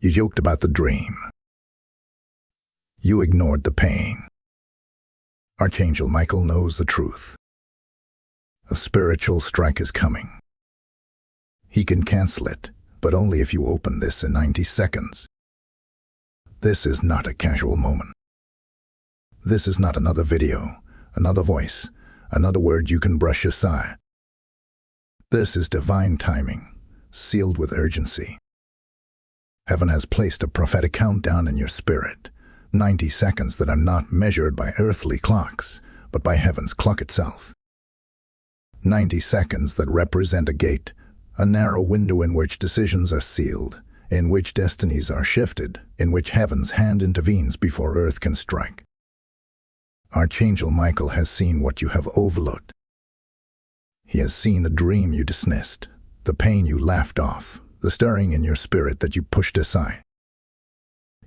You joked about the dream. You ignored the pain. Archangel Michael knows the truth. A spiritual strike is coming. He can cancel it, but only if you open this in 90 seconds. This is not a casual moment. This is not another video, another voice, another word you can brush aside. This is divine timing, sealed with urgency. Heaven has placed a prophetic countdown in your spirit, 90 seconds that are not measured by earthly clocks, but by heaven's clock itself. 90 seconds that represent a gate, a narrow window in which decisions are sealed, in which destinies are shifted, in which heaven's hand intervenes before earth can strike. Archangel Michael has seen what you have overlooked. He has seen the dream you dismissed, the pain you laughed off, the stirring in your spirit that you pushed aside.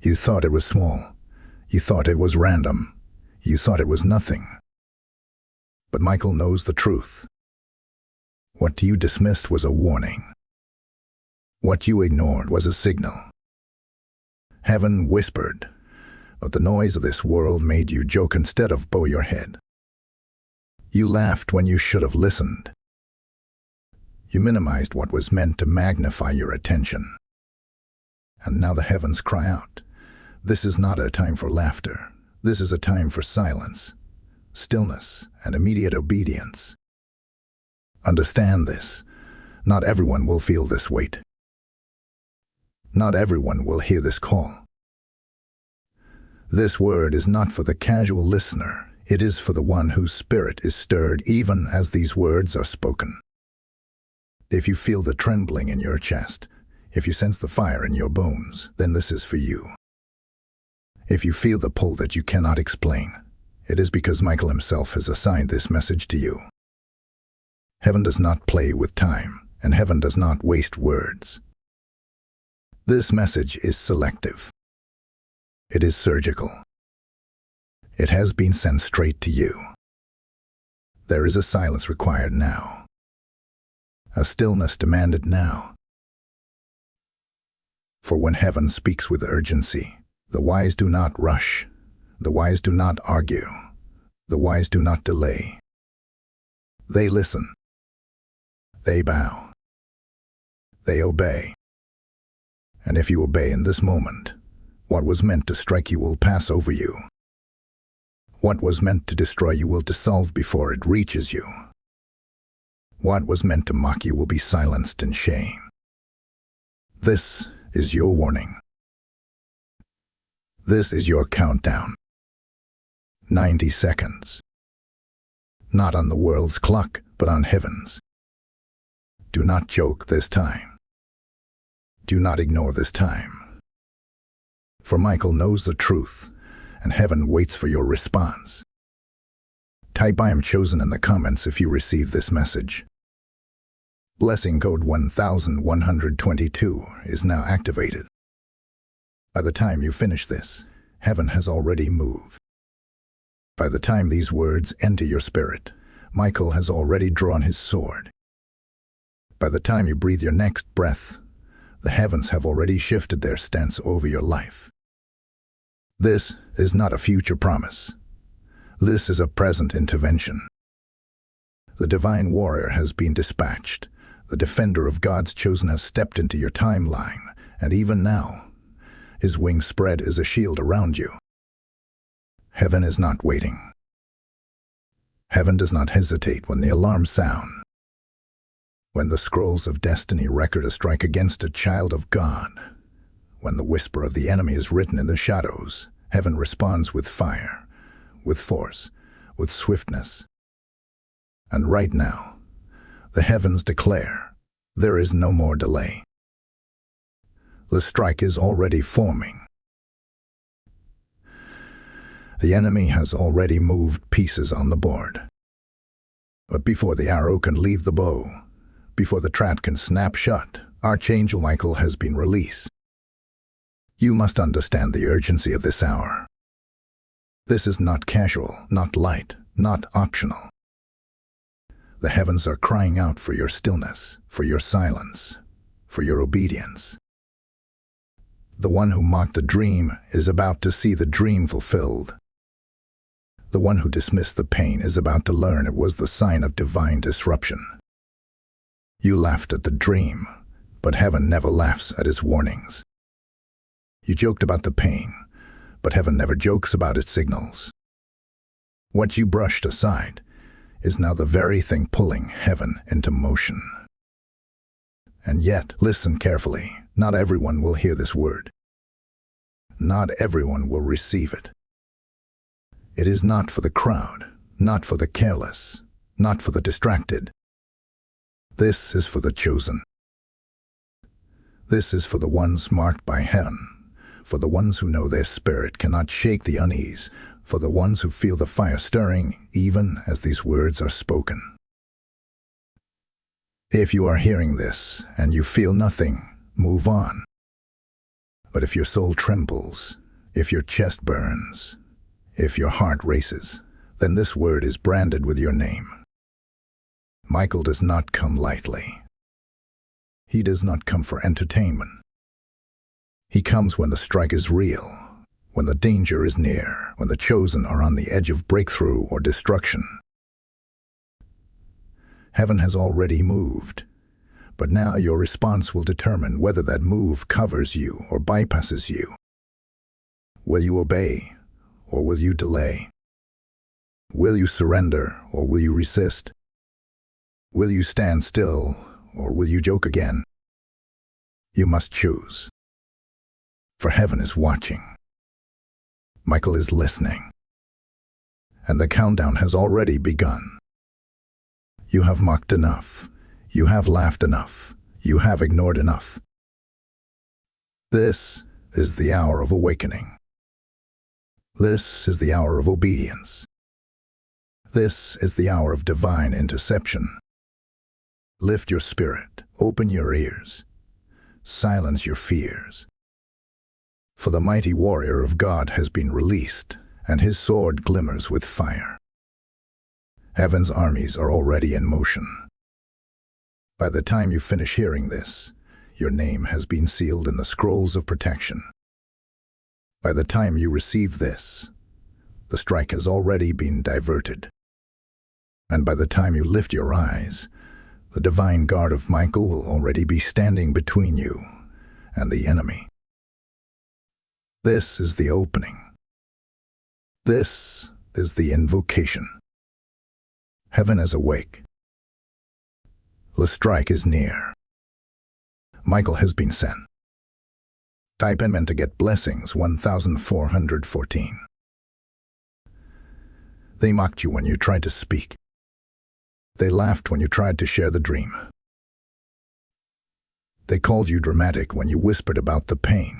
You thought it was small. You thought it was random. You thought it was nothing. But Michael knows the truth. What you dismissed was a warning. What you ignored was a signal. Heaven whispered, but the noise of this world made you joke instead of bow your head. You laughed when you should have listened. You minimized what was meant to magnify your attention. And now the heavens cry out, this is not a time for laughter. This is a time for silence, stillness, and immediate obedience. Understand this. Not everyone will feel this weight. Not everyone will hear this call. This word is not for the casual listener. It is for the one whose spirit is stirred even as these words are spoken. If you feel the trembling in your chest, if you sense the fire in your bones, then this is for you. If you feel the pull that you cannot explain, it is because Michael himself has assigned this message to you. Heaven does not play with time, and heaven does not waste words. This message is selective. It is surgical. It has been sent straight to you. There is a silence required now. A stillness demanded now. For when heaven speaks with urgency, the wise do not rush. The wise do not argue. The wise do not delay. They listen. They bow. They obey. And if you obey in this moment, what was meant to strike you will pass over you. What was meant to destroy you will dissolve before it reaches you. What was meant to mock you will be silenced in shame. This is your warning. This is your countdown. 90 seconds. Not on the world's clock, but on heaven's. Do not joke this time. Do not ignore this time. For Michael knows the truth, and heaven waits for your response. Type I am chosen in the comments if you receive this message. Blessing code 1122 is now activated. By the time you finish this, heaven has already moved. By the time these words enter your spirit, Michael has already drawn his sword. By the time you breathe your next breath, the heavens have already shifted their stance over your life. This is not a future promise. This is a present intervention. The divine warrior has been dispatched. The defender of God's chosen has stepped into your timeline, and even now, his wings spread as a shield around you. Heaven is not waiting. Heaven does not hesitate when the alarms sound. When the scrolls of destiny record a strike against a child of God, when the whisper of the enemy is written in the shadows, heaven responds with fire, with force, with swiftness. And right now, the heavens declare, there is no more delay. The strike is already forming. The enemy has already moved pieces on the board. But before the arrow can leave the bow, before the trap can snap shut, Archangel Michael has been released. You must understand the urgency of this hour. This is not casual, not light, not optional. The heavens are crying out for your stillness, for your silence, for your obedience. The one who mocked the dream is about to see the dream fulfilled. The one who dismissed the pain is about to learn it was the sign of divine disruption. You laughed at the dream, but heaven never laughs at its warnings. You joked about the pain, but heaven never jokes about its signals. What you brushed aside is now the very thing pulling heaven into motion. And yet, listen carefully, not everyone will hear this word. Not everyone will receive it. It is not for the crowd, not for the careless, not for the distracted. This is for the chosen. This is for the ones marked by heaven, for the ones who know their spirit cannot shake the unease, for the ones who feel the fire stirring even as these words are spoken. If you are hearing this and you feel nothing, move on. But if your soul trembles, if your chest burns, if your heart races, then this word is branded with your name. Michael does not come lightly. He does not come for entertainment. He comes when the strike is real, when the danger is near, when the chosen are on the edge of breakthrough or destruction. Heaven has already moved, but now your response will determine whether that move covers you or bypasses you. Will you obey, or will you delay? Will you surrender, or will you resist? Will you stand still, or will you joke again? You must choose. For heaven is watching. Michael is listening. And the countdown has already begun. You have mocked enough. You have laughed enough. You have ignored enough. This is the hour of awakening. This is the hour of obedience. This is the hour of divine interception. Lift your spirit, open your ears, silence your fears. For the mighty warrior of God has been released, and his sword glimmers with fire. Heaven's armies are already in motion. By the time you finish hearing this, your name has been sealed in the scrolls of protection. By the time you receive this, the strike has already been diverted. And by the time you lift your eyes, the divine guard of Michael will already be standing between you and the enemy. This is the opening. This is the invocation. Heaven is awake. The strike is near. Michael has been sent. Type Amen to get blessings 1414. They mocked you when you tried to speak. They laughed when you tried to share the dream. They called you dramatic when you whispered about the pain.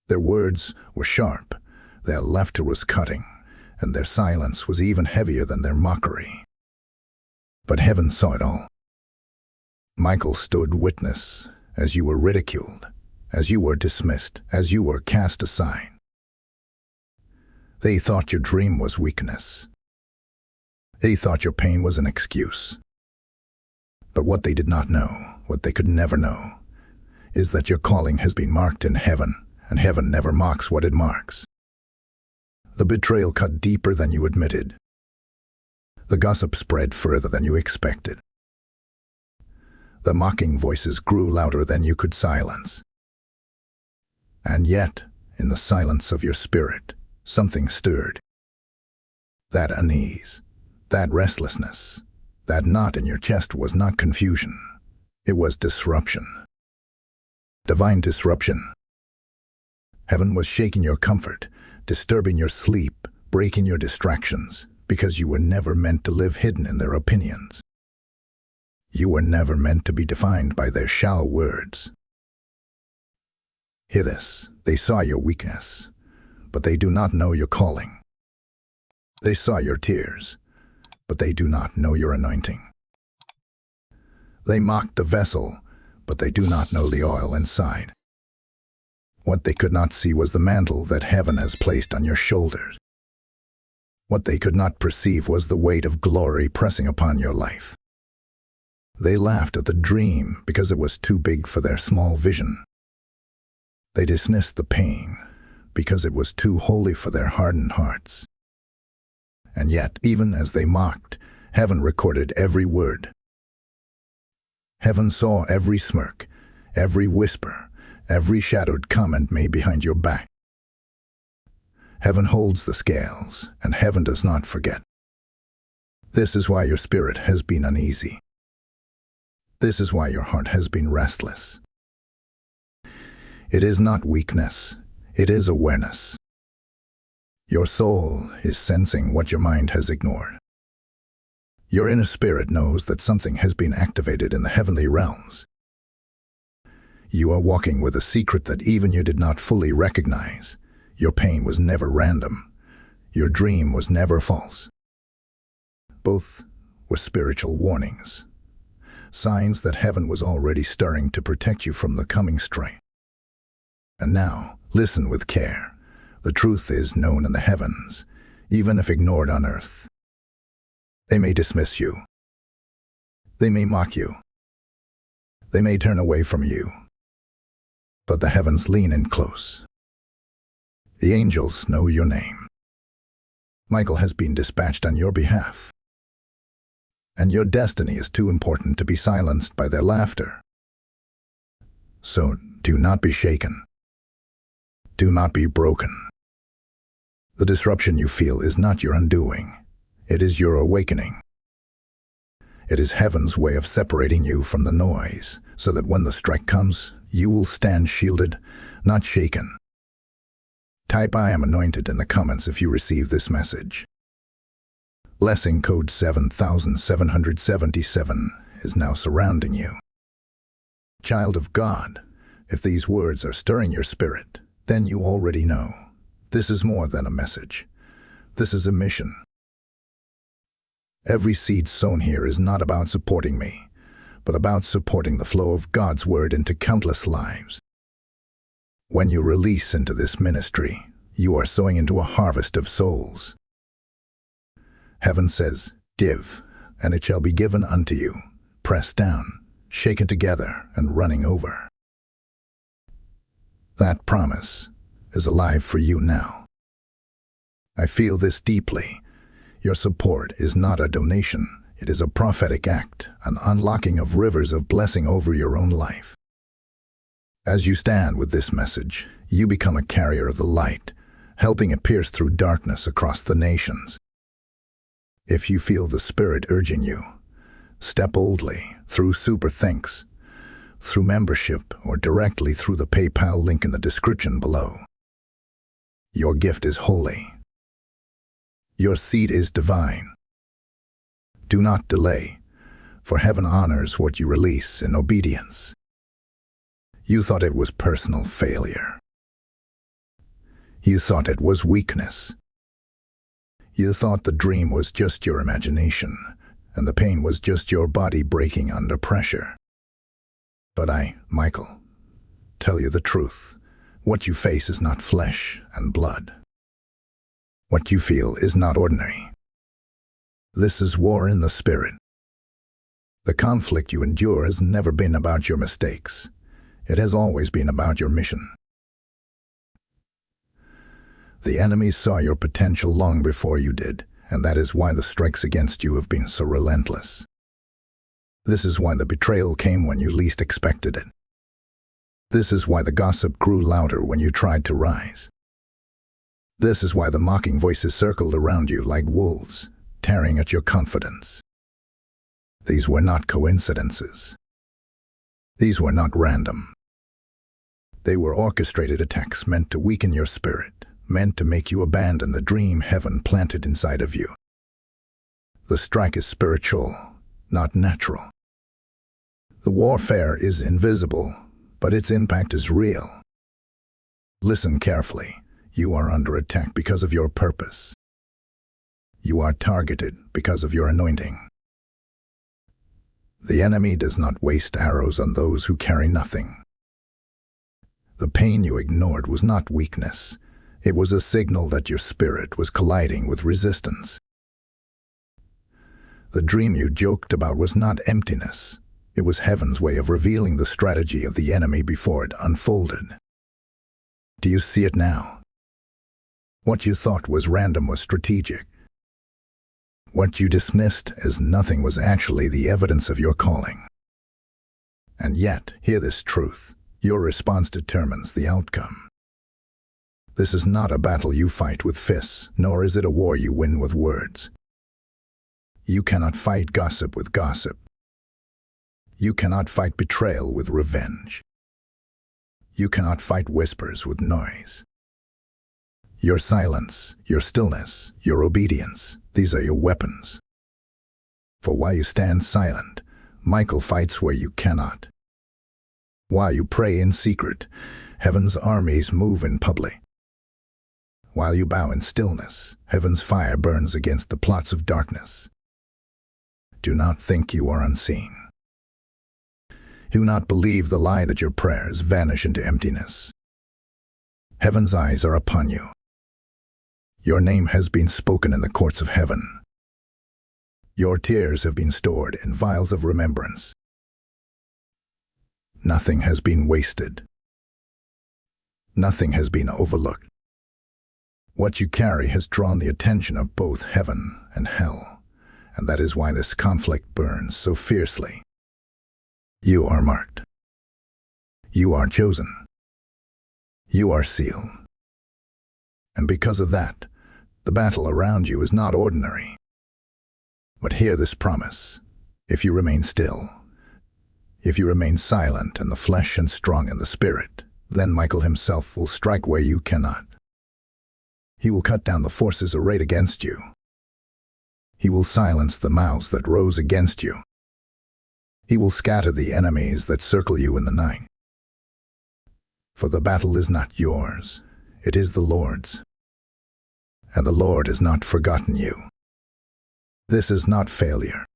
Their words were sharp, their laughter was cutting, and their silence was even heavier than their mockery. But heaven saw it all. Michael stood witness as you were ridiculed, as you were dismissed, as you were cast aside. They thought your dream was weakness. They thought your pain was an excuse. But what they did not know, what they could never know, is that your calling has been marked in heaven, and heaven never mocks what it marks. The betrayal cut deeper than you admitted. The gossip spread further than you expected. The mocking voices grew louder than you could silence. And yet, in the silence of your spirit, something stirred. That unease, that restlessness, that knot in your chest was not confusion. It was disruption. Divine disruption. Heaven was shaking your comfort, disturbing your sleep, breaking your distractions, because you were never meant to live hidden in their opinions. You were never meant to be defined by their shallow words. Hear this. They saw your weakness, but they do not know your calling. They saw your tears, but they do not know your anointing. They mocked the vessel, but they do not know the oil inside. What they could not see was the mantle that heaven has placed on your shoulders. What they could not perceive was the weight of glory pressing upon your life. They laughed at the dream because it was too big for their small vision. They dismissed the pain because it was too holy for their hardened hearts. And yet, even as they mocked, heaven recorded every word. Heaven saw every smirk, every whisper, every shadowed comment made behind your back. Heaven holds the scales, and heaven does not forget. This is why your spirit has been uneasy. This is why your heart has been restless. It is not weakness, it is awareness. Your soul is sensing what your mind has ignored. Your inner spirit knows that something has been activated in the heavenly realms. You are walking with a secret that even you did not fully recognize. Your pain was never random. Your dream was never false. Both were spiritual warnings, signs that heaven was already stirring to protect you from the coming strife. And now, listen with care. The truth is known in the heavens, even if ignored on earth. They may dismiss you. They may mock you. They may turn away from you. But the heavens lean in close. The angels know your name. Michael has been dispatched on your behalf. And your destiny is too important to be silenced by their laughter. So do not be shaken. Do not be broken. The disruption you feel is not your undoing. It is your awakening. It is heaven's way of separating you from the noise, so that when the strike comes, you will stand shielded, not shaken. Type "I am anointed" in the comments if you receive this message. Blessing code 7777 is now surrounding you. Child of God, if these words are stirring your spirit, then you already know. This is more than a message. This is a mission. Every seed sown here is not about supporting me, but about supporting the flow of God's word into countless lives. When you release into this ministry, you are sowing into a harvest of souls. Heaven says, "Give, and it shall be given unto you, pressed down, shaken together, and running over." That promise is alive for you now. I feel this deeply. Your support is not a donation. It is a prophetic act, an unlocking of rivers of blessing over your own life. As you stand with this message, you become a carrier of the light, helping it pierce through darkness across the nations. If you feel the Spirit urging you, step boldly through Super Thanks, through membership, or directly through the PayPal link in the description below. Your gift is holy. Your seed is divine. Do not delay, for heaven honors what you release in obedience. You thought it was personal failure. You thought it was weakness. You thought the dream was just your imagination, and the pain was just your body breaking under pressure. But I, Michael, tell you the truth. What you face is not flesh and blood. What you feel is not ordinary. This is war in the spirit. The conflict you endure has never been about your mistakes. It has always been about your mission. The enemy saw your potential long before you did, and that is why the strikes against you have been so relentless. This is why the betrayal came when you least expected it. This is why the gossip grew louder when you tried to rise. This is why the mocking voices circled around you like wolves, tearing at your confidence. These were not coincidences. These were not random. They were orchestrated attacks meant to weaken your spirit, meant to make you abandon the dream heaven planted inside of you. The strike is spiritual, not natural. The warfare is invisible, but its impact is real. Listen carefully. You are under attack because of your purpose. You are targeted because of your anointing. The enemy does not waste arrows on those who carry nothing. The pain you ignored was not weakness. It was a signal that your spirit was colliding with resistance. The dream you joked about was not emptiness. It was heaven's way of revealing the strategy of the enemy before it unfolded. Do you see it now? What you thought was random was strategic. What you dismissed as nothing was actually the evidence of your calling. And yet, hear this truth. Your response determines the outcome. This is not a battle you fight with fists, nor is it a war you win with words. You cannot fight gossip with gossip. You cannot fight betrayal with revenge. You cannot fight whispers with noise. Your silence, your stillness, your obedience, these are your weapons. For while you stand silent, Michael fights where you cannot. While you pray in secret, heaven's armies move in public. While you bow in stillness, heaven's fire burns against the plots of darkness. Do not think you are unseen. Do not believe the lie that your prayers vanish into emptiness. Heaven's eyes are upon you. Your name has been spoken in the courts of heaven. Your tears have been stored in vials of remembrance. Nothing has been wasted. Nothing has been overlooked. What you carry has drawn the attention of both heaven and hell, and that is why this conflict burns so fiercely. You are marked. You are chosen. You are sealed. And because of that, the battle around you is not ordinary. But hear this promise. If you remain still, if you remain silent in the flesh and strong in the spirit, then Michael himself will strike where you cannot. He will cut down the forces arrayed against you. He will silence the mouths that rose against you. He will scatter the enemies that circle you in the night. For the battle is not yours, it is the Lord's. And the Lord has not forgotten you. This is not failure.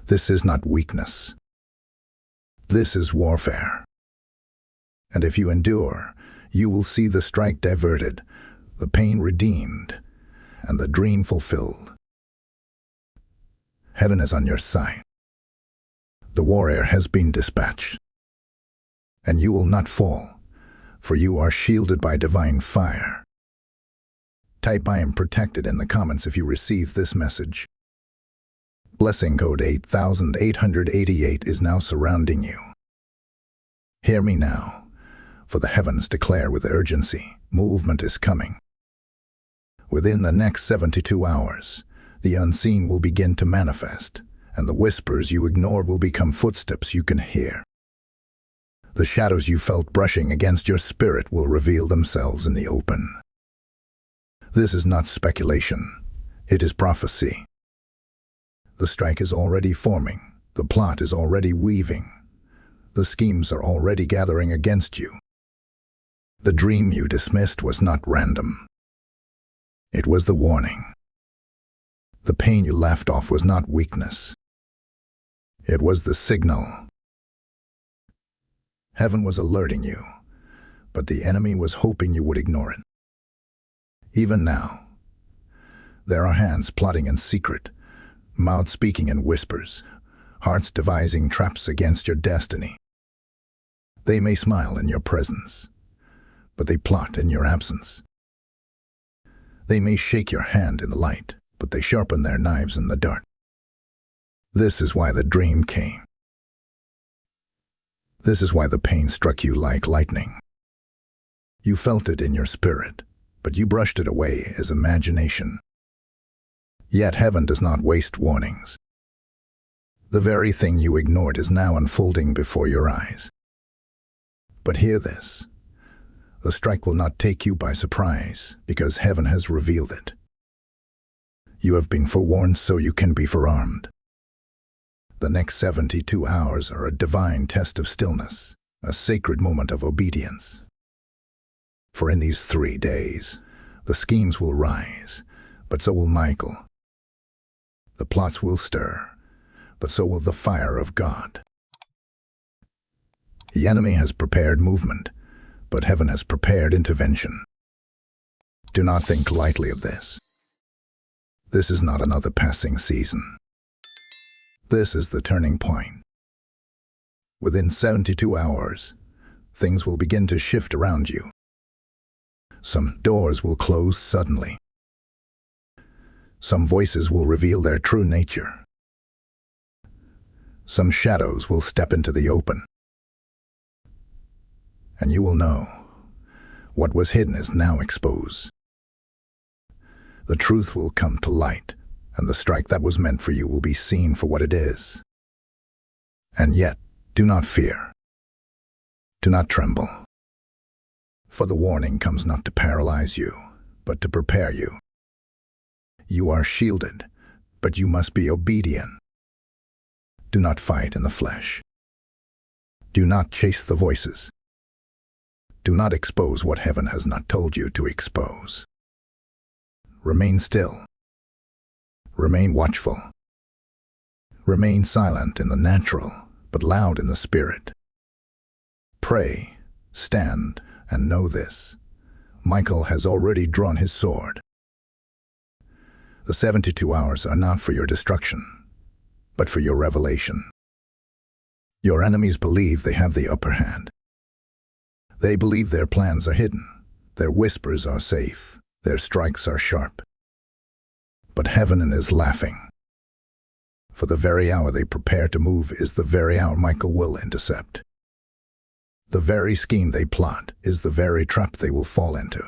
This is not weakness. This is warfare. And if you endure, you will see the strike diverted, the pain redeemed, and the dream fulfilled. Heaven is on your side. The warrior has been dispatched. And you will not fall, for you are shielded by divine fire. Type "I am protected" in the comments if you receive this message. Blessing code 8888 is now surrounding you. Hear me now, for the heavens declare with urgency, movement is coming. Within the next 72 hours, the unseen will begin to manifest, and the whispers you ignored will become footsteps you can hear. The shadows you felt brushing against your spirit will reveal themselves in the open. This is not speculation, it is prophecy. The strike is already forming, the plot is already weaving, the schemes are already gathering against you. The dream you dismissed was not random. It was the warning. The pain you laughed off was not weakness. It was the signal. Heaven was alerting you, but the enemy was hoping you would ignore it. Even now, there are hands plotting in secret, mouths speaking in whispers, hearts devising traps against your destiny. They may smile in your presence, but they plot in your absence. They may shake your hand in the light, but they sharpen their knives in the dark. This is why the dream came. This is why the pain struck you like lightning. You felt it in your spirit, but you brushed it away as imagination. Yet heaven does not waste warnings. The very thing you ignored is now unfolding before your eyes. But hear this. The strike will not take you by surprise, because heaven has revealed it. You have been forewarned so you can be forearmed. The next 72 hours are a divine test of stillness, a sacred moment of obedience. For in these 3 days, the schemes will rise, but so will Michael. The plots will stir, but so will the fire of God. The enemy has prepared movement, but heaven has prepared intervention. Do not think lightly of this. This is not another passing season. This is the turning point. Within 72 hours, things will begin to shift around you. Some doors will close suddenly. Some voices will reveal their true nature. Some shadows will step into the open. And you will know what was hidden is now exposed. The truth will come to light, and the strike that was meant for you will be seen for what it is. And yet, do not fear. Do not tremble. For the warning comes not to paralyze you, but to prepare you. You are shielded, but you must be obedient. Do not fight in the flesh. Do not chase the voices. Do not expose what heaven has not told you to expose. Remain still. Remain watchful. Remain silent in the natural, but loud in the spirit. Pray, stand, and know this: Michael has already drawn his sword. The 72 hours are not for your destruction, but for your revelation. Your enemies believe they have the upper hand. They believe their plans are hidden, their whispers are safe, their strikes are sharp. But heaven is laughing. For the very hour they prepare to move is the very hour Michael will intercept. The very scheme they plot is the very trap they will fall into.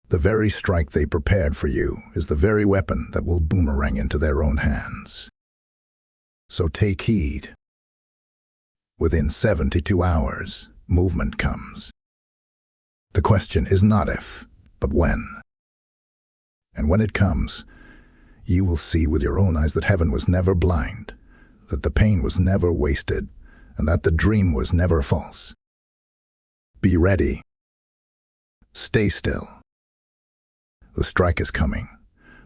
The very strike they prepared for you is the very weapon that will boomerang into their own hands. So take heed. Within 72 hours, movement comes. The question is not if, but when. And when it comes, you will see with your own eyes that heaven was never blind, that the pain was never wasted, and that the dream was never false. Be ready. Stay still. The strike is coming,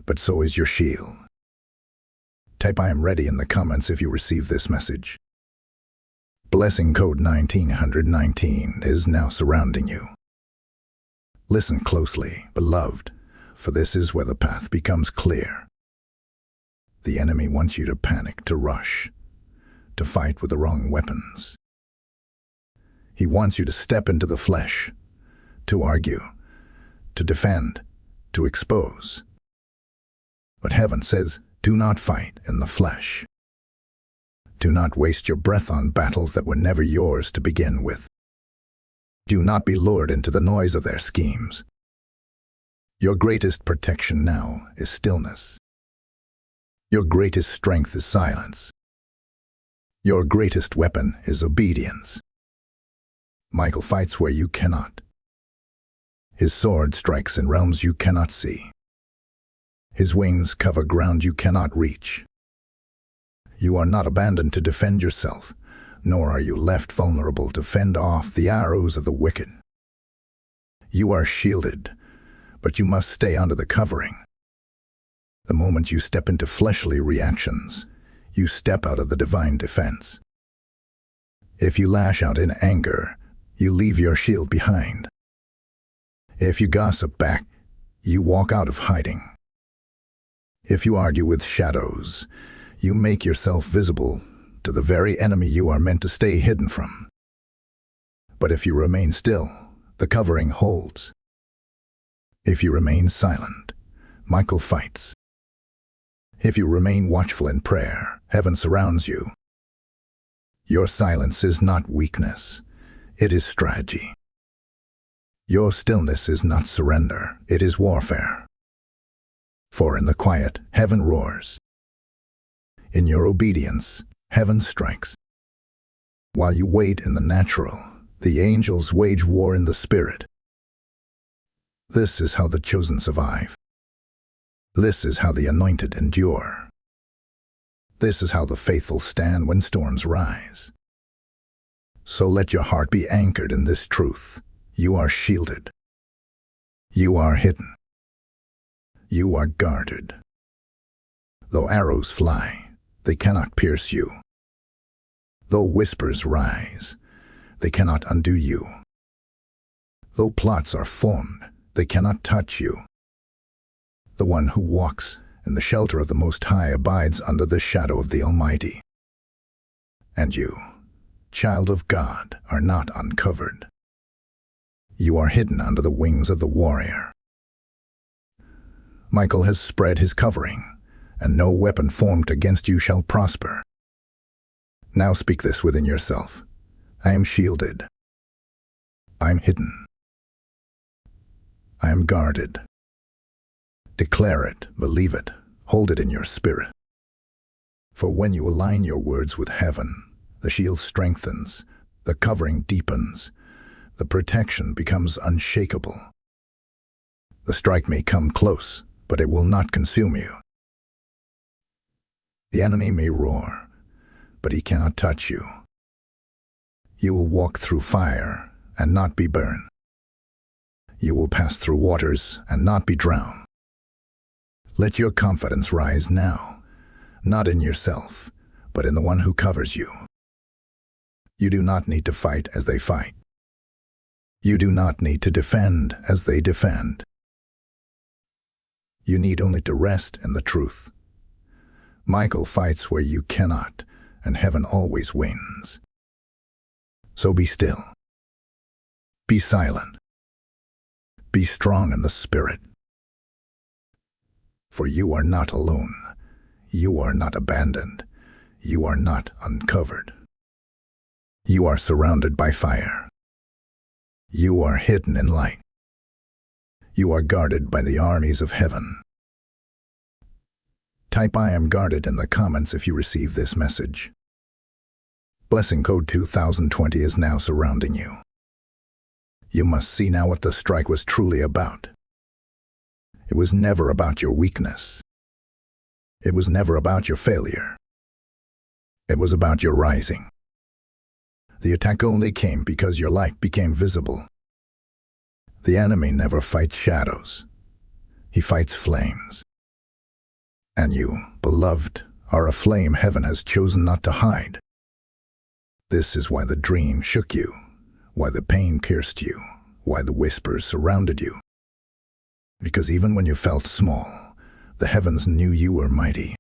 but so is your shield. Type "I am ready" in the comments if you receive this message. Blessing code 1919 is now surrounding you. Listen closely, beloved, for this is where the path becomes clear. The enemy wants you to panic, to rush, to fight with the wrong weapons. He wants you to step into the flesh, to argue, to defend, to expose. But heaven says, do not fight in the flesh. Do not waste your breath on battles that were never yours to begin with. Do not be lured into the noise of their schemes. Your greatest protection now is stillness. Your greatest strength is silence. Your greatest weapon is obedience. Michael fights where you cannot. His sword strikes in realms you cannot see. His wings cover ground you cannot reach. You are not abandoned to defend yourself, nor are you left vulnerable to fend off the arrows of the wicked. You are shielded, but you must stay under the covering. The moment you step into fleshly reactions, you step out of the divine defense. If you lash out in anger, you leave your shield behind. If you gossip back, you walk out of hiding. If you argue with shadows, you make yourself visible to the very enemy you are meant to stay hidden from. But if you remain still, the covering holds. If you remain silent, Michael fights. If you remain watchful in prayer, heaven surrounds you. Your silence is not weakness, it is strategy. Your stillness is not surrender, it is warfare. For in the quiet, heaven roars. In your obedience, heaven strikes. While you wait in the natural, the angels wage war in the spirit. This is how the chosen survive. This is how the anointed endure. This is how the faithful stand when storms rise. So let your heart be anchored in this truth. You are shielded. You are hidden. You are guarded. Though arrows fly, they cannot pierce you. Though whispers rise, they cannot undo you. Though plots are formed, they cannot touch you. The one who walks in the shelter of the Most High abides under the shadow of the Almighty. And you, child of God, are not uncovered. You are hidden under the wings of the warrior. Michael has spread his covering, and no weapon formed against you shall prosper. Now speak this within yourself. I am shielded. I am hidden. I am guarded. Declare it, believe it, hold it in your spirit. For when you align your words with heaven, the shield strengthens, the covering deepens, the protection becomes unshakable. The strike may come close, but it will not consume you. The enemy may roar, but he cannot touch you. You will walk through fire and not be burned. You will pass through waters and not be drowned. Let your confidence rise now, not in yourself, but in the one who covers you. You do not need to fight as they fight. You do not need to defend as they defend. You need only to rest in the truth. Michael fights where you cannot, and heaven always wins. So be still. Be silent. Be strong in the spirit. For you are not alone. You are not abandoned. You are not uncovered. You are surrounded by fire. You are hidden in light. You are guarded by the armies of heaven. Type I am guarded in the comments if you receive this message. Blessing code 2020 is now surrounding you. You must see now what the strike was truly about. It was never about your weakness. It was never about your failure. It was about your rising. The attack only came because your light became visible. The enemy never fights shadows. He fights flames. And you, beloved, are a flame heaven has chosen not to hide. This is why the dream shook you, why the pain pierced you, why the whispers surrounded you. Because even when you felt small, the heavens knew you were mighty.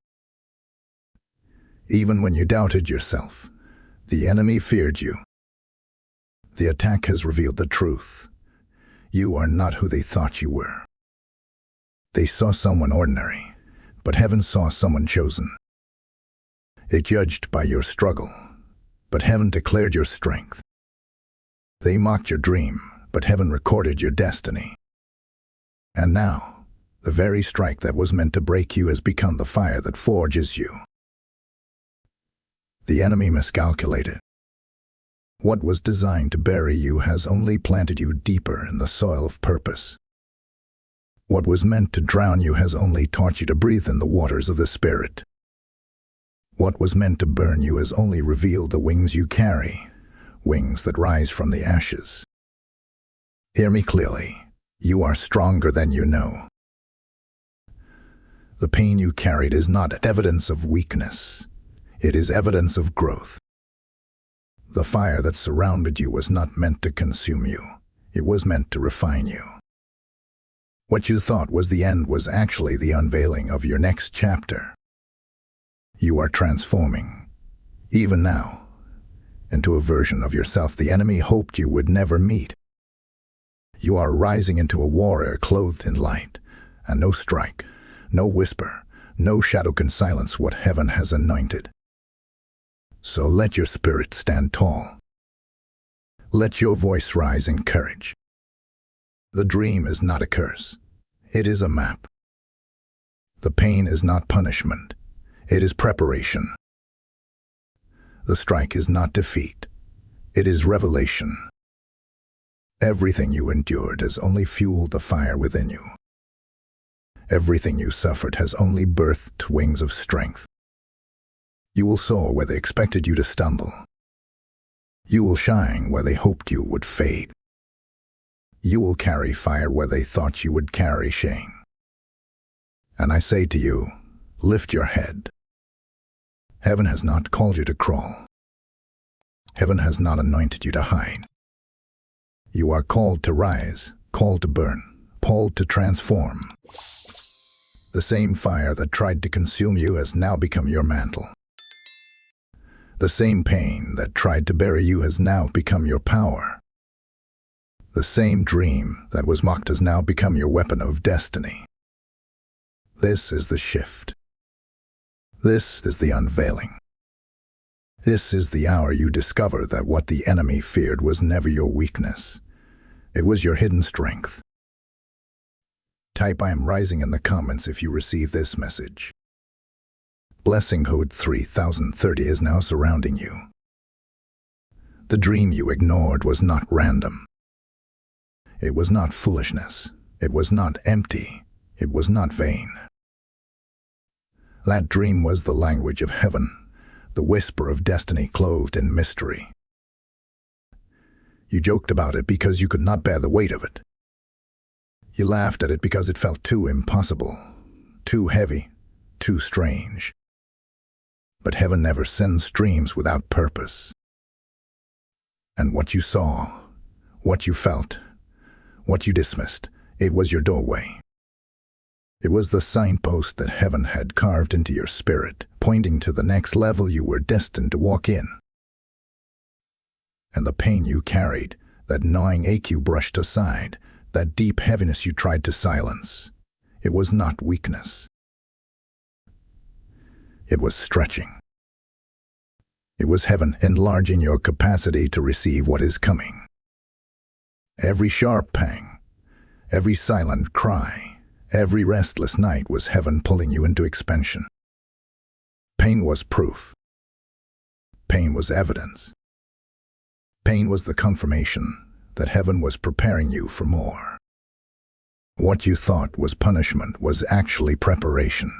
Even when you doubted yourself, the enemy feared you. The attack has revealed the truth. You are not who they thought you were. They saw someone ordinary, but heaven saw someone chosen. They judged by your struggle, but heaven declared your strength. They mocked your dream, but heaven recorded your destiny. And now, the very strike that was meant to break you has become the fire that forges you. The enemy miscalculated. What was designed to bury you has only planted you deeper in the soil of purpose. What was meant to drown you has only taught you to breathe in the waters of the Spirit. What was meant to burn you has only revealed the wings you carry, wings that rise from the ashes. Hear me clearly. You are stronger than you know. The pain you carried is not evidence of weakness. It is evidence of growth. The fire that surrounded you was not meant to consume you. It was meant to refine you. What you thought was the end was actually the unveiling of your next chapter. You are transforming, even now, into a version of yourself the enemy hoped you would never meet. You are rising into a warrior clothed in light, and no strike, no whisper, no shadow can silence what heaven has anointed. So let your spirit stand tall. Let your voice rise in courage. The dream is not a curse. It is a map. The pain is not punishment. It is preparation. The strike is not defeat. It is revelation. Everything you endured has only fueled the fire within you. Everything you suffered has only birthed wings of strength. You will soar where they expected you to stumble. You will shine where they hoped you would fade. You will carry fire where they thought you would carry shame. And I say to you, lift your head. Heaven has not called you to crawl. Heaven has not anointed you to hide. You are called to rise, called to burn, called to transform. The same fire that tried to consume you has now become your mantle. The same pain that tried to bury you has now become your power. The same dream that was mocked has now become your weapon of destiny. This is the shift. This is the unveiling. This is the hour you discover that what the enemy feared was never your weakness. It was your hidden strength. Type "I am rising" in the comments if you receive this message. Blessing code 3030 is now surrounding you. The dream you ignored was not random. It was not foolishness. It was not empty. It was not vain. That dream was the language of heaven, the whisper of destiny clothed in mystery. You joked about it because you could not bear the weight of it. You laughed at it because it felt too impossible, too heavy, too strange. But heaven never sends dreams without purpose. And what you saw, what you felt, what you dismissed, it was your doorway. It was the signpost that heaven had carved into your spirit, pointing to the next level you were destined to walk in. And the pain you carried, that gnawing ache you brushed aside, that deep heaviness you tried to silence, it was not weakness. It was stretching. It was heaven enlarging your capacity to receive what is coming. Every sharp pang, every silent cry, every restless night was heaven pulling you into expansion. Pain was proof. Pain was evidence. Pain was the confirmation that heaven was preparing you for more. What you thought was punishment was actually preparation.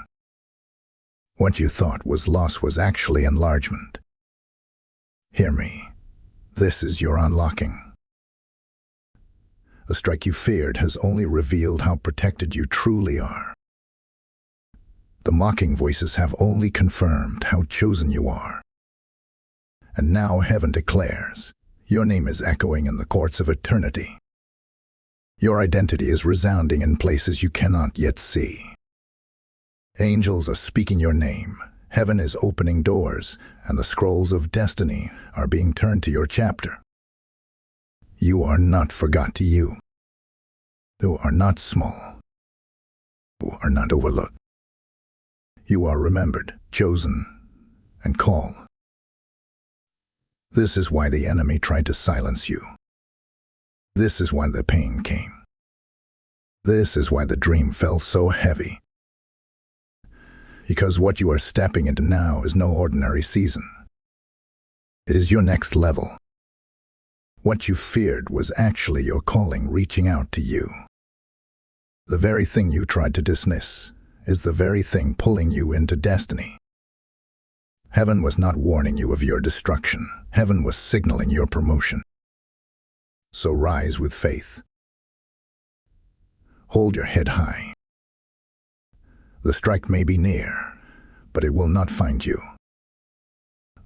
What you thought was loss was actually enlargement. Hear me. This is your unlocking. The strike you feared has only revealed how protected you truly are. The mocking voices have only confirmed how chosen you are. And now heaven declares, your name is echoing in the courts of eternity. Your identity is resounding in places you cannot yet see. Angels are speaking your name. Heaven is opening doors, and the scrolls of destiny are being turned to your chapter. You are not forgotten. You are not small. You are not overlooked. You are remembered, chosen, and called. This is why the enemy tried to silence you. This is why the pain came. This is why the dream felt so heavy. Because what you are stepping into now is no ordinary season. It is your next level. What you feared was actually your calling reaching out to you. The very thing you tried to dismiss is the very thing pulling you into destiny. Heaven was not warning you of your destruction. Heaven was signaling your promotion. So rise with faith. Hold your head high. The strike may be near, but it will not find you.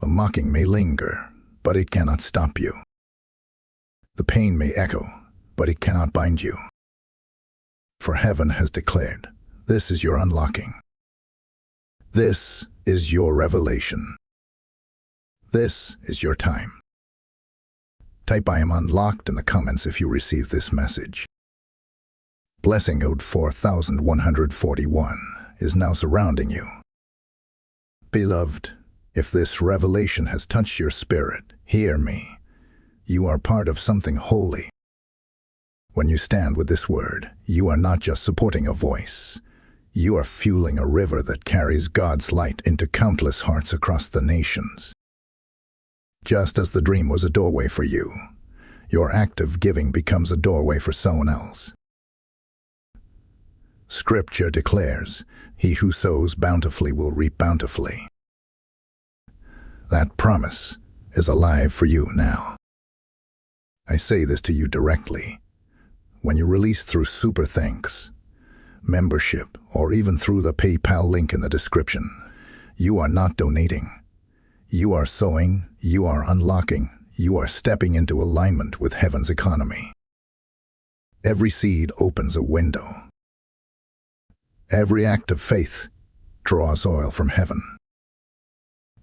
The mocking may linger, but it cannot stop you. The pain may echo, but it cannot bind you. For heaven has declared, this is your unlocking. This is your revelation. This is your time. Type "I am unlocked" in the comments if you receive this message. Blessing code 4141 is now surrounding you. Beloved, if this revelation has touched your spirit, hear me. You are part of something holy. When you stand with this word, you are not just supporting a voice. You are fueling a river that carries God's light into countless hearts across the nations. Just as the dream was a doorway for you, your act of giving becomes a doorway for someone else. Scripture declares, he who sows bountifully will reap bountifully. That promise is alive for you now. I say this to you directly. When you release through Super Thanks, membership, or even through the PayPal link in the description, you are not donating. You are sowing, you are unlocking, you are stepping into alignment with heaven's economy. Every seed opens a window. Every act of faith draws oil from heaven.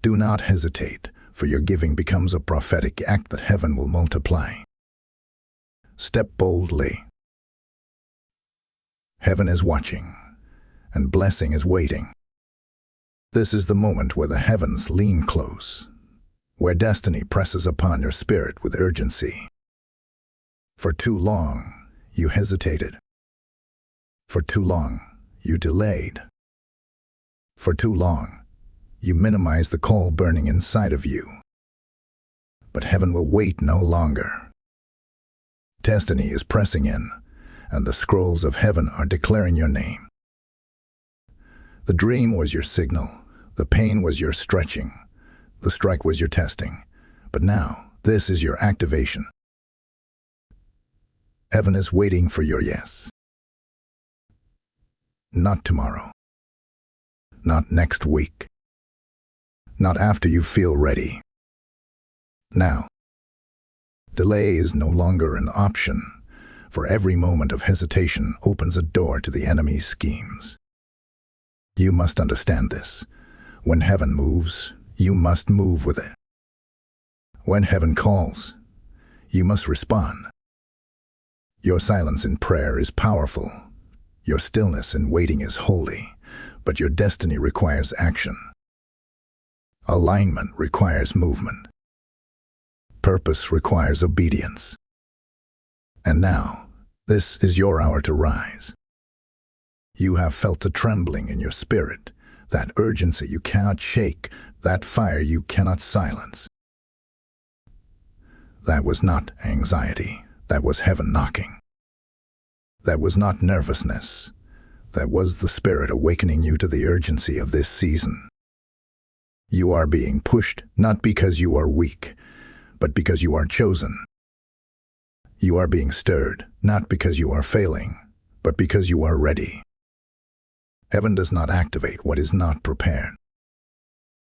Do not hesitate, for your giving becomes a prophetic act that heaven will multiply. Step boldly. Heaven is watching, and blessing is waiting. This is the moment where the heavens lean close, where destiny presses upon your spirit with urgency. For too long, you hesitated. For too long, you delayed. For too long, you minimized the call burning inside of you. But heaven will wait no longer. Destiny is pressing in, and the scrolls of heaven are declaring your name. The dream was your signal, the pain was your stretching, the strike was your testing, but now this is your activation. Heaven is waiting for your yes. Not tomorrow. Not next week. Not after you feel ready. Now. Delay is no longer an option, for every moment of hesitation opens a door to the enemy's schemes. You must understand this. When heaven moves, you must move with it. When heaven calls, you must respond. Your silence in prayer is powerful. Your stillness in waiting is holy, but your destiny requires action. Alignment requires movement. Purpose requires obedience. And now, this is your hour to rise. You have felt the trembling in your spirit, that urgency you cannot shake, that fire you cannot silence. That was not anxiety, that was heaven knocking. That was not nervousness, that was the Spirit awakening you to the urgency of this season. You are being pushed not because you are weak, but because you are chosen. You are being stirred, not because you are failing, but because you are ready. Heaven does not activate what is not prepared.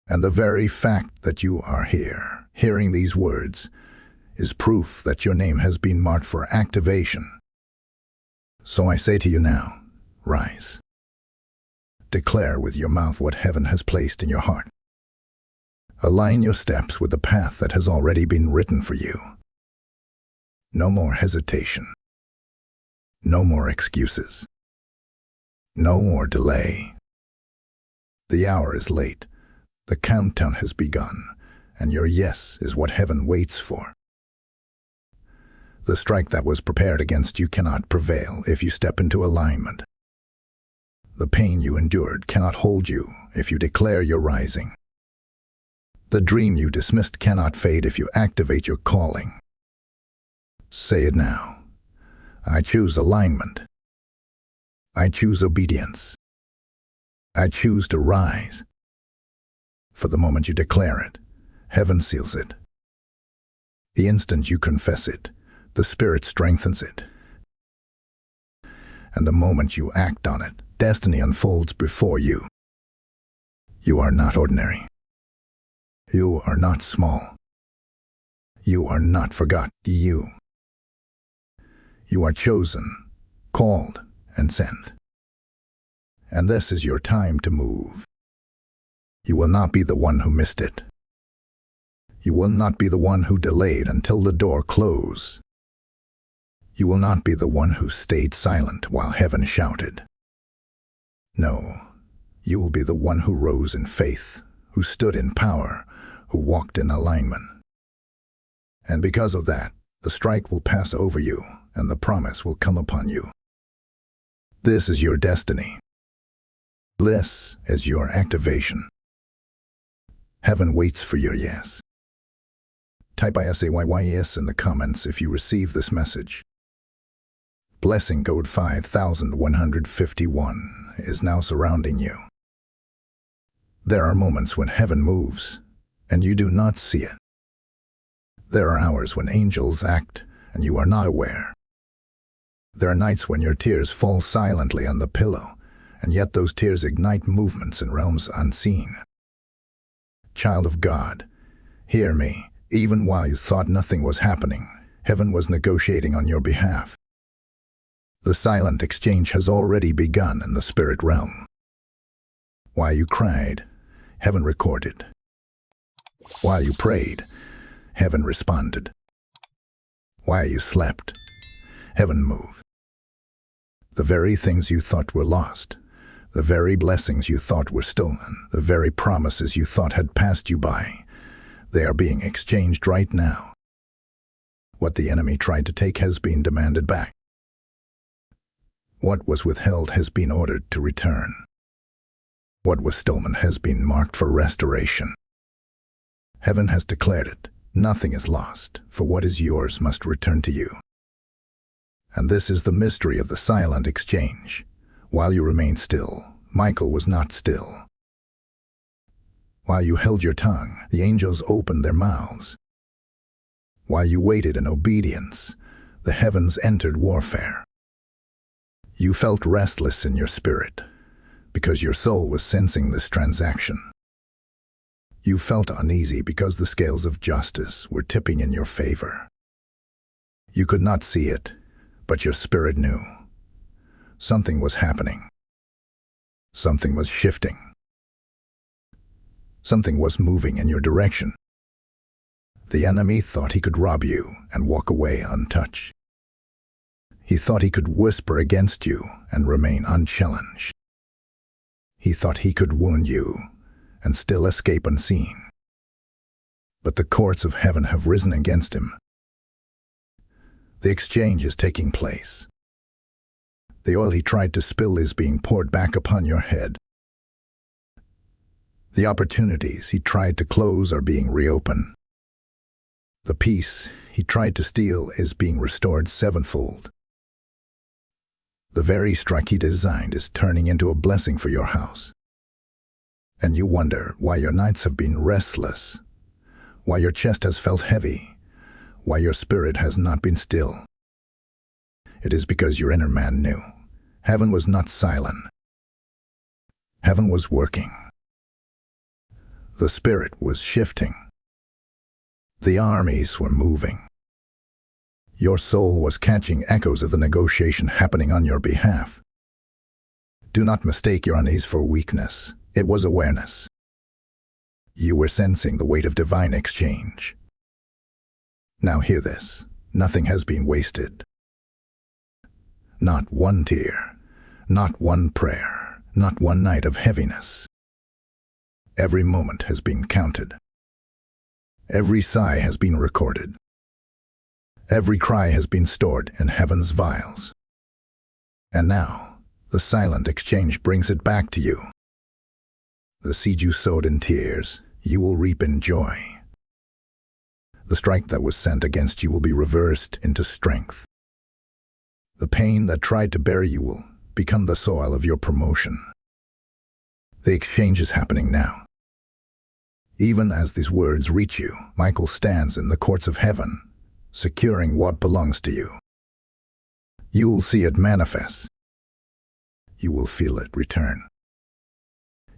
And the very fact that you are here, hearing these words, is proof that your name has been marked for activation. So I say to you now, rise. Declare with your mouth what heaven has placed in your heart. Align your steps with the path that has already been written for you. No more hesitation. No more excuses. No more delay. The hour is late. The countdown has begun, and your yes is what heaven waits for. The strike that was prepared against you cannot prevail if you step into alignment. The pain you endured cannot hold you if you declare your rising. The dream you dismissed cannot fade if you activate your calling. Say it now. I choose alignment. I choose obedience. I choose to rise. For the moment you declare it, heaven seals it. The instant you confess it, the Spirit strengthens it. And the moment you act on it, destiny unfolds before you. You are not ordinary. You are not small. You are not forgotten. You are chosen, called, and sent. And this is your time to move. You will not be the one who missed it. You will not be the one who delayed until the door closed. You will not be the one who stayed silent while heaven shouted. No, you will be the one who rose in faith, who stood in power, who walked in alignment. And because of that, the strike will pass over you, and the promise will come upon you. This is your destiny. This is your activation. Heaven waits for your yes. Type ISAYYES in the comments if you receive this message. Blessing code 5151 is now surrounding you. There are moments when heaven moves, and you do not see it. There are hours when angels act, and you are not aware. There are nights when your tears fall silently on the pillow, and yet those tears ignite movements in realms unseen. Child of God, hear me. Even while you thought nothing was happening, heaven was negotiating on your behalf. The silent exchange has already begun in the spirit realm. While you cried, heaven recorded. While you prayed, heaven responded. While you slept, Heaven moved. The very things you thought were lost, the very blessings you thought were stolen, the very promises you thought had passed you by, they are being exchanged right now. What the enemy tried to take has been demanded back. What was withheld has been ordered to return. What was stolen has been marked for restoration. Heaven has declared it. Nothing is lost, for what is yours must return to you. And this is the mystery of the silent exchange. While you remained still, Michael was not still. While you held your tongue, the angels opened their mouths. While you waited in obedience, the heavens entered warfare. You felt restless in your spirit, because your soul was sensing this transaction. You felt uneasy because the scales of justice were tipping in your favor. You could not see it, but your spirit knew. Something was happening. Something was shifting. Something was moving in your direction. The enemy thought he could rob you and walk away untouched. He thought he could whisper against you and remain unchallenged. He thought he could wound you and still escape unseen. But the courts of heaven have risen against him. The exchange is taking place. The oil he tried to spill is being poured back upon your head. The opportunities he tried to close are being reopened. The peace he tried to steal is being restored sevenfold. The very strike he designed is turning into a blessing for your house. And you wonder why your nights have been restless, why your chest has felt heavy, why your spirit has not been still. It is because your inner man knew. Heaven was not silent. Heaven was working. The spirit was shifting. The armies were moving. Your soul was catching echoes of the negotiation happening on your behalf. Do not mistake your unease for weakness. It was awareness. You were sensing the weight of divine exchange. Now hear this. Nothing has been wasted. Not one tear, not one prayer, not one night of heaviness. Every moment has been counted. Every sigh has been recorded. Every cry has been stored in heaven's vials. And now, the silent exchange brings it back to you. The seed you sowed in tears, you will reap in joy. The strike that was sent against you will be reversed into strength. The pain that tried to bury you will become the soil of your promotion. The exchange is happening now. Even as these words reach you, Michael stands in the courts of heaven, securing what belongs to you. You will see it manifest. You will feel it return.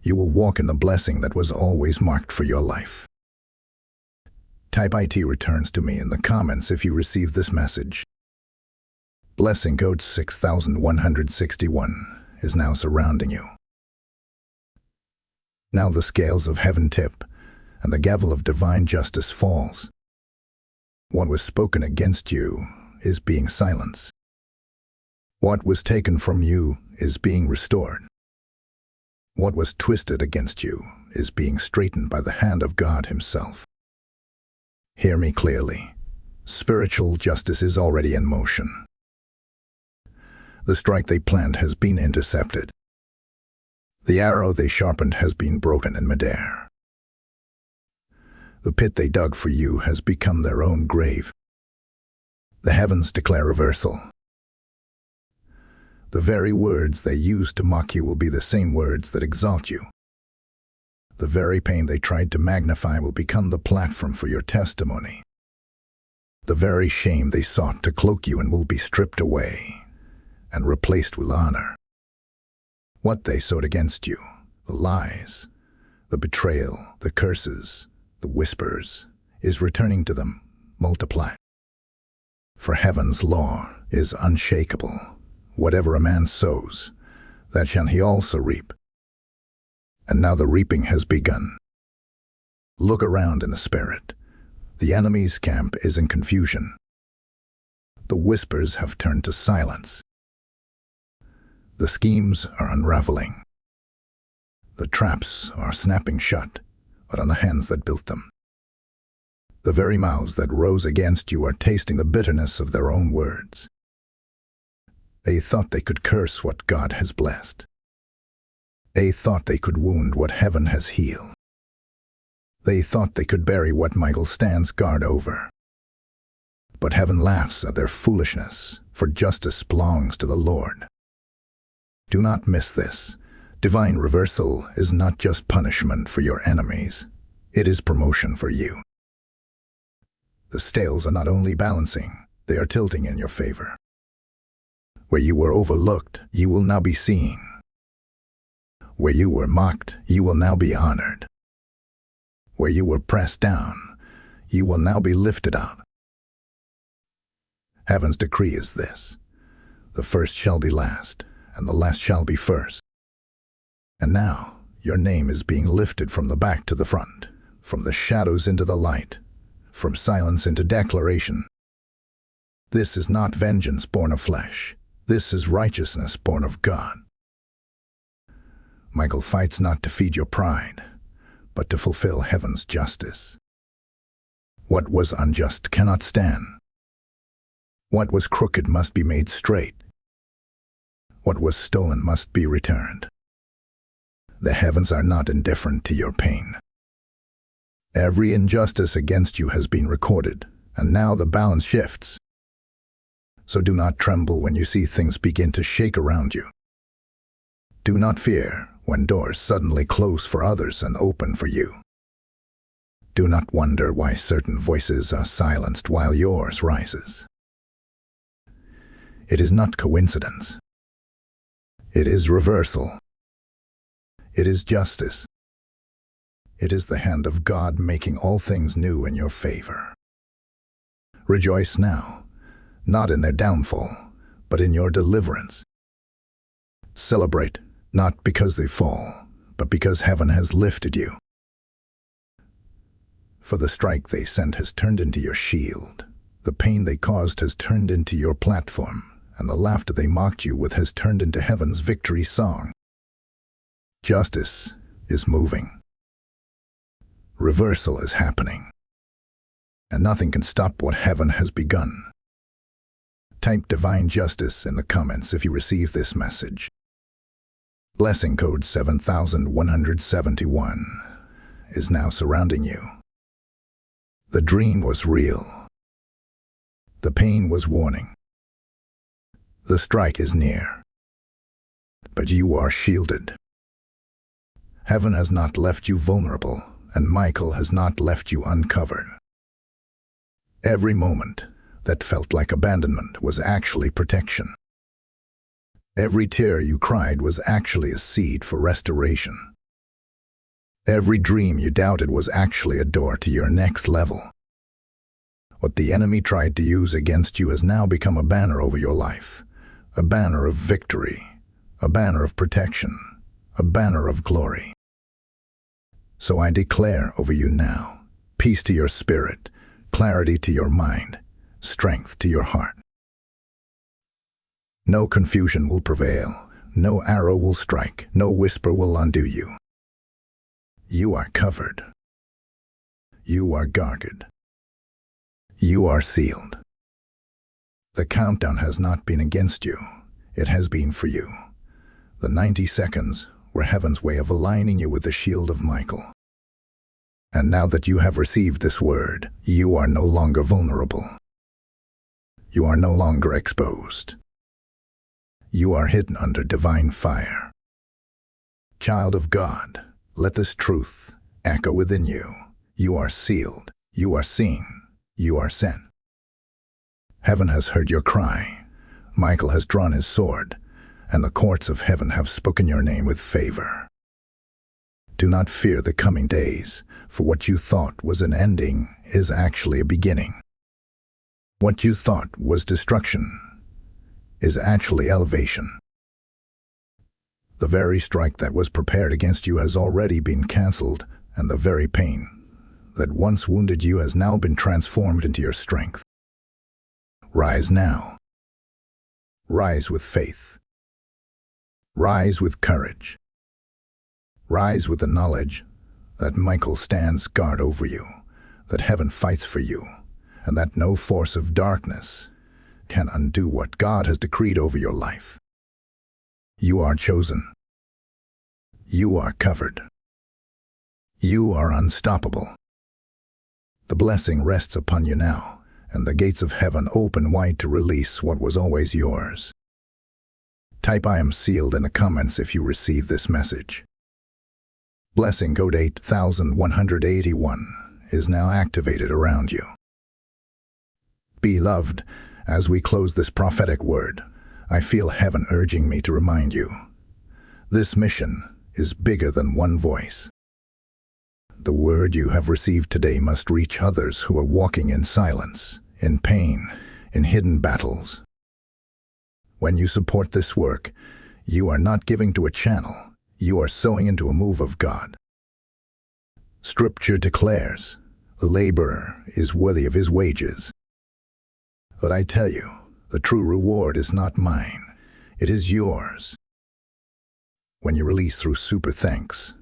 You will walk in the blessing that was always marked for your life. Type IT returns to me in the comments if you receive this message. Blessing code 6161 is now surrounding you. Now the scales of heaven tip, and the gavel of divine justice falls. What was spoken against you is being silenced. What was taken from you is being restored. What was twisted against you is being straightened by the hand of God Himself. Hear me clearly. Spiritual justice is already in motion. The strike they planned has been intercepted. The arrow they sharpened has been broken in midair. The pit they dug for you has become their own grave. The heavens declare reversal. The very words they used to mock you will be the same words that exalt you. The very pain they tried to magnify will become the platform for your testimony. The very shame they sought to cloak you in will be stripped away and replaced with honor. What they sowed against you, the lies, the betrayal, the curses, the whispers, is returning to them, multiplied. For heaven's law is unshakable. Whatever a man sows, that shall he also reap. And now the reaping has begun. Look around in the spirit. The enemy's camp is in confusion. The whispers have turned to silence. The schemes are unraveling. The traps are snapping shut, but on the hands that built them. The very mouths that rose against you are tasting the bitterness of their own words. They thought they could curse what God has blessed. They thought they could wound what heaven has healed. They thought they could bury what Michael stands guard over. But heaven laughs at their foolishness, for justice belongs to the Lord. Do not miss this. Divine reversal is not just punishment for your enemies. It is promotion for you. The scales are not only balancing, they are tilting in your favor. Where you were overlooked, you will now be seen. Where you were mocked, you will now be honored. Where you were pressed down, you will now be lifted up. Heaven's decree is this: the first shall be last, and the last shall be first. And now, your name is being lifted from the back to the front, from the shadows into the light, from silence into declaration. This is not vengeance born of flesh. This is righteousness born of God. Michael fights not to feed your pride, but to fulfill heaven's justice. What was unjust cannot stand. What was crooked must be made straight. What was stolen must be returned. The heavens are not indifferent to your pain. Every injustice against you has been recorded, and now the balance shifts. So do not tremble when you see things begin to shake around you. Do not fear when doors suddenly close for others and open for you. Do not wonder why certain voices are silenced while yours rises. It is not coincidence. It is reversal. It is justice. It is the hand of God making all things new in your favor. Rejoice now, not in their downfall, but in your deliverance. Celebrate, not because they fall, but because heaven has lifted you. For the strike they sent has turned into your shield. The pain they caused has turned into your platform, and the laughter they mocked you with has turned into heaven's victory song. Justice is moving. Reversal is happening. And nothing can stop what heaven has begun. Type divine justice in the comments if you receive this message. Blessing code 7171 is now surrounding you. The dream was real. The pain was warning. The strike is near. But you are shielded. Heaven has not left you vulnerable, and Michael has not left you uncovered. Every moment that felt like abandonment was actually protection. Every tear you cried was actually a seed for restoration. Every dream you doubted was actually a door to your next level. What the enemy tried to use against you has now become a banner over your life, a banner of victory, a banner of protection, a banner of glory. So I declare over you now, peace to your spirit, clarity to your mind, strength to your heart. No confusion will prevail, no arrow will strike, no whisper will undo you. You are covered. You are guarded. You are sealed. The countdown has not been against you, it has been for you. The 90 seconds were heaven's way of aligning you with the shield of Michael. And now that you have received this word, you are no longer vulnerable. You are no longer exposed. You are hidden under divine fire. Child of God, let this truth echo within you. You are sealed. You are seen. You are sent. Heaven has heard your cry. Michael has drawn his sword, and the courts of heaven have spoken your name with favor. Do not fear the coming days, for what you thought was an ending is actually a beginning. What you thought was destruction is actually elevation. The very strike that was prepared against you has already been cancelled, and the very pain that once wounded you has now been transformed into your strength. Rise now. Rise with faith. Rise with courage. Rise with the knowledge that Michael stands guard over you, that heaven fights for you, and that no force of darkness can undo what God has decreed over your life. You are chosen. You are covered. You are unstoppable. The blessing rests upon you now, and the gates of heaven open wide to release what was always yours. Type "I am sealed" in the comments if you receive this message. Blessing code 8181 is now activated around you. Beloved, as we close this prophetic word, I feel heaven urging me to remind you, this mission is bigger than one voice. The word you have received today must reach others who are walking in silence, in pain, in hidden battles. When you support this work, you are not giving to a channel, you are sowing into a move of God. Scripture declares, the laborer is worthy of his wages. But I tell you, the true reward is not mine, it is yours. When you release through Super Thanks,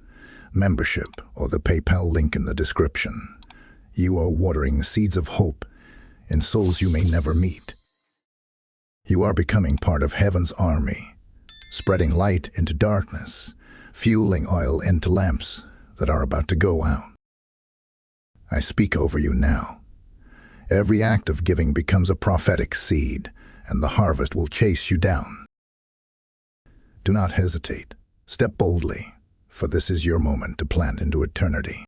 membership, or the PayPal link in the description, you are watering seeds of hope in souls you may never meet. You are becoming part of heaven's army, spreading light into darkness, fueling oil into lamps that are about to go out. I speak over you now. Every act of giving becomes a prophetic seed, and the harvest will chase you down. Do not hesitate. Step boldly, for this is your moment to plant into eternity.